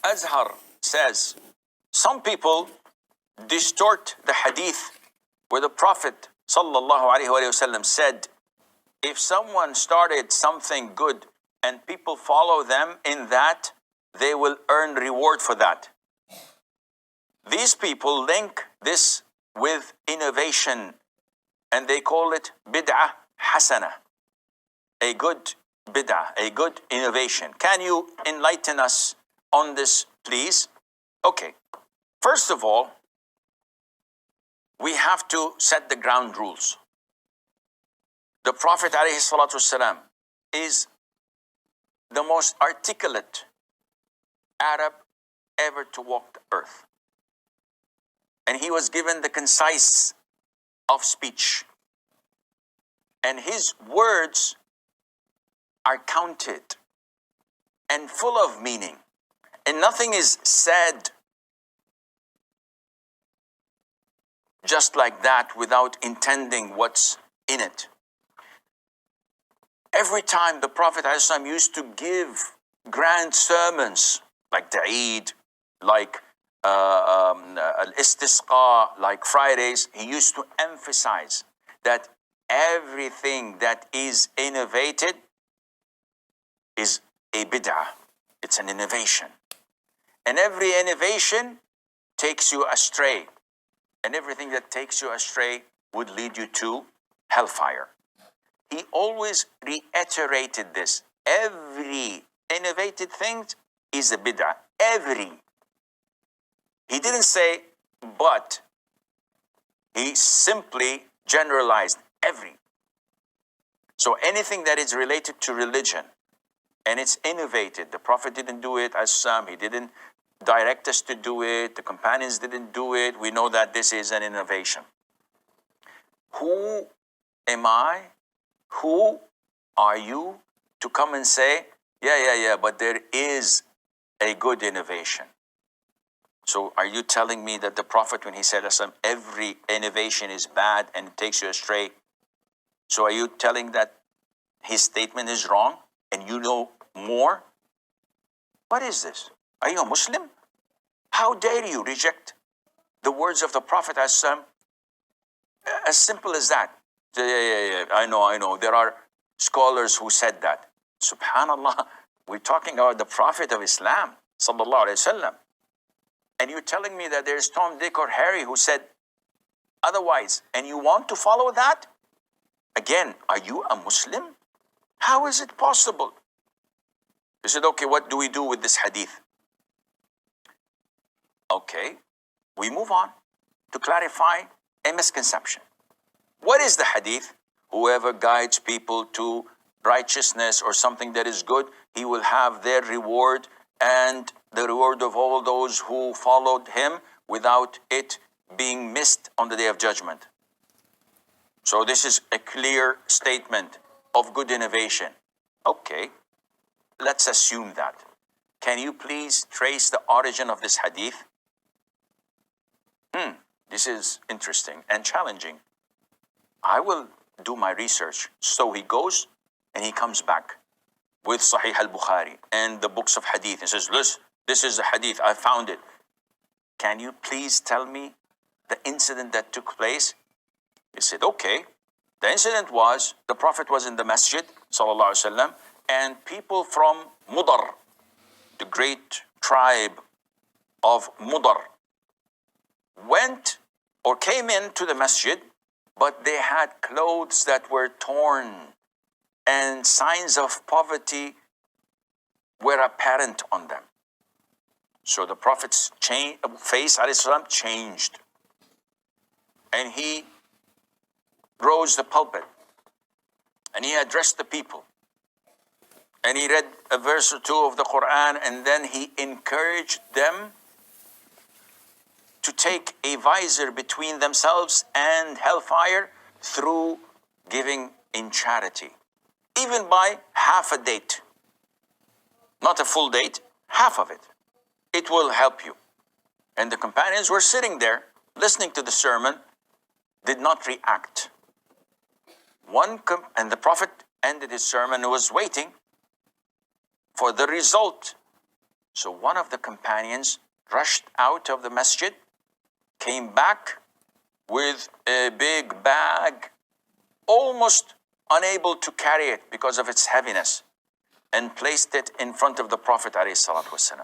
Azhar says, some people distort the hadith where the Prophet ﷺ said, if someone started something good and people follow them in that, they will earn reward for that. These people link this with innovation and they call it bid'ah hasana, a good bid'ah, a good innovation. Can you enlighten us on this, please? Okay, first of all, we have to set the ground rules. The Prophet ﷺ is the most articulate Arab ever to walk the earth. And he was given the concise of speech. And his words are counted and full of meaning. And nothing is said just like that without intending what's in it. Every time the Prophet ﷺ used to give grand sermons, like the Eid, like Al-Istisqa, like Fridays, he used to emphasize that everything that is innovated is a bid'ah. It's an innovation. And every innovation takes you astray. And everything that takes you astray would lead you to hellfire. He always reiterated this. Every innovated thing is a bid'ah. Every. He didn't say, but. He simply generalized every. So anything that is related to religion and it's innovated, the Prophet didn't do it as some, he didn't direct us to do it, the companions didn't do it, we know that this is an innovation. Who am I? Who are you to come and say, yeah, but there is a good innovation? So are you telling me that the Prophet, when he said every innovation is bad and it takes you astray, so are you telling that his statement is wrong and you know more? What is this? Are you a Muslim? How dare you reject the words of the Prophet as simple as that? Yeah, I know. There are scholars who said that. Subhanallah, we're talking about the Prophet of Islam, sallallahu alaihi wasallam. And you're telling me that there's Tom, Dick, or Harry who said otherwise, and you want to follow that? Again, are you a Muslim? How is it possible? He said, okay, what do we do with this hadith? Okay, we move on to clarify a misconception. What is the hadith? Whoever guides people to righteousness or something that is good, he will have their reward and the reward of all those who followed him without it being missed on the day of judgment. So this is a clear statement of good innovation. Okay, let's assume that. Can you please trace the origin of this hadith? This is interesting and challenging. I will do my research. So he goes and he comes back with Sahih al-Bukhari and the books of hadith. He says, listen, this is the hadith, I found it. Can you please tell me the incident that took place? He said, okay. The incident was, the Prophet was in the masjid, sallallahu alaihi wasallam, and people from Mudar, the great tribe of Mudar, went or came into the masjid, but they had clothes that were torn and signs of poverty were apparent on them. So the Prophet's face ﷺ changed. And he rose the pulpit. And he addressed the people. And he read a verse or two of the Quran. And then he encouraged them to take a visor between themselves and hellfire through giving in charity. Even by half a date. Not a full date, half of it. It will help you. And the companions were sitting there, listening to the sermon, did not react. And the Prophet ended his sermon and was waiting for the result. So one of the companions rushed out of the masjid, came back with a big bag, almost unable to carry it because of its heaviness, and placed it in front of the Prophet ﷺ.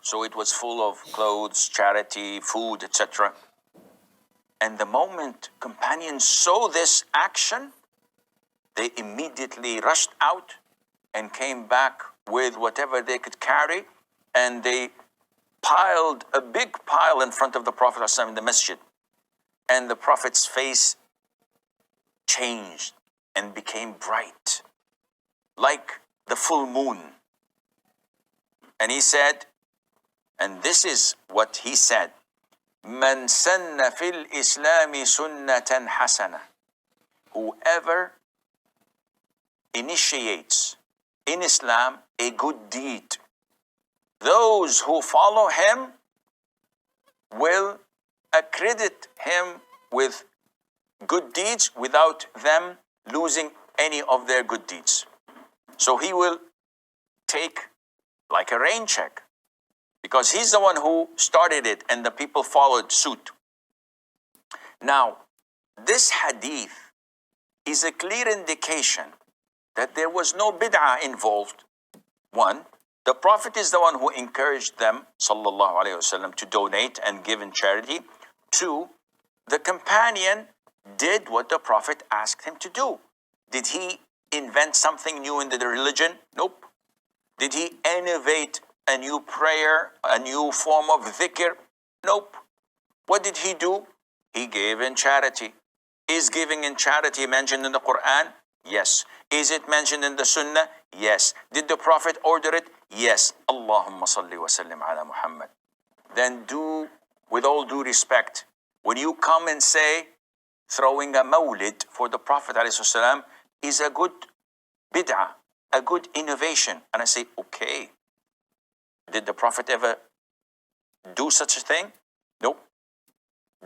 So it was full of clothes, charity, food, etc. And the moment companions saw this action, they immediately rushed out and came back with whatever they could carry, and they piled a big pile in front of the Prophet ﷺ in the masjid. And the Prophet's face changed and became bright, like the full moon. And he said, and this is what he said, "Man sanna fil Islami sunnatan hasana." Whoever initiates in Islam a good deed, those who follow him will accredit him with good deeds without them losing any of their good deeds. So he will take like a rain check, because he's the one who started it and the people followed suit. Now, this hadith is a clear indication that there was no bid'ah involved. One, the Prophet is the one who encouraged them, sallallahu alayhi wasallam, to donate and give in charity. Two, the companion did what the Prophet asked him to do. Did he invent something new in the religion? Nope. Did he innovate a new prayer, a new form of dhikr? Nope. What did he do? He gave in charity. Is giving in charity mentioned in the Quran? Yes. Is it mentioned in the Sunnah? Yes. Did the Prophet order it? Yes. Allahumma salli wa sallim ala Muhammad. Then do, with all due respect, when you come and say throwing a mawlid for the Prophet ﷺ is a good bid'ah, a good innovation, and I say, okay, did the Prophet ever do such a thing? Nope.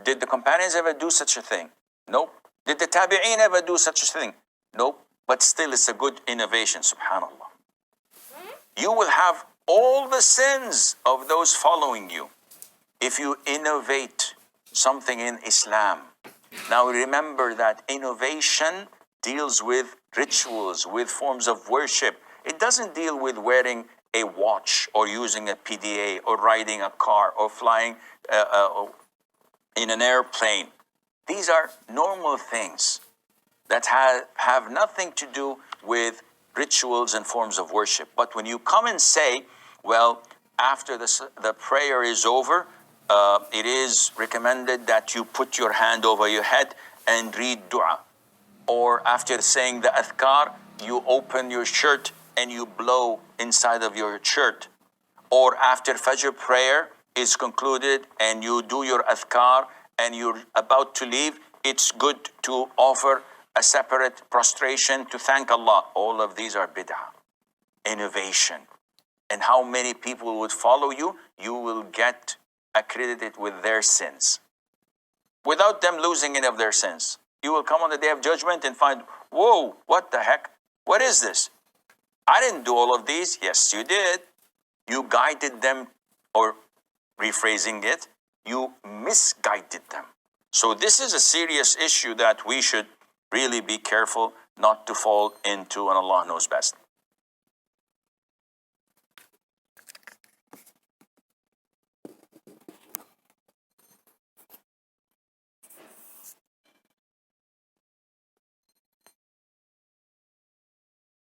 Did the companions ever do such a thing? Nope. Did the tabi'een ever do such a thing? Nope. But still it's a good innovation, subhanallah. You will have all the sins of those following you if you innovate something in Islam. Now remember that innovation deals with rituals, with forms of worship. It doesn't deal with wearing a watch or using a PDA or riding a car or flying in an airplane. These are normal things that have nothing to do with rituals and forms of worship. But when you come and say, well, after the prayer is over, it is recommended that you put your hand over your head and read dua. Or after saying the adhkar, you open your shirt and you blow inside of your shirt. Or after Fajr prayer is concluded and you do your adhkar and you're about to leave, it's good to offer a separate prostration to thank Allah. All of these are bid'ah, innovation. And how many people would follow you? You will get accredited with their sins without them losing any of their sins. You will come on the day of judgment and find, whoa, what the heck? What is this? I didn't do all of these. Yes, you did. You guided them, or rephrasing it, you misguided them. So this is a serious issue that we should really be careful not to fall into, and Allah knows best.